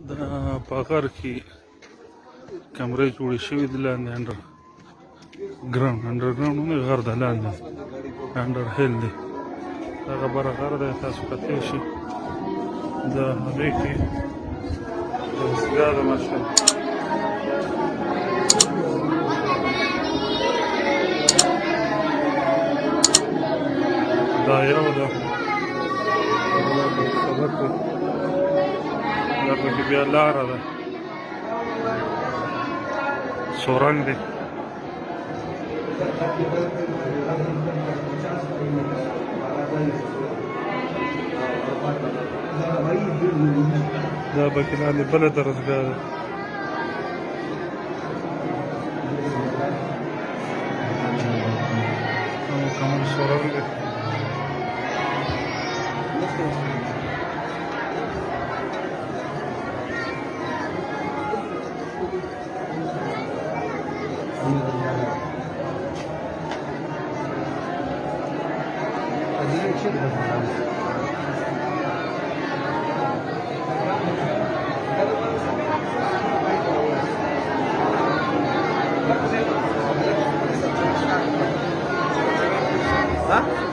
دا په غر کې کمرې جوړې شوې دي لاندې انډرګراوند نه غر د لاندې انډر هیل دی هغه بره غر دی تاسو کتلی شئ د هغې کې دستګاه د ماشین دا یو ده سړک دی دا پکې بیا لاره ده سورنګ دی دا پکې لاندې بله درسګاه ده مکمل سورنګ دی Hah?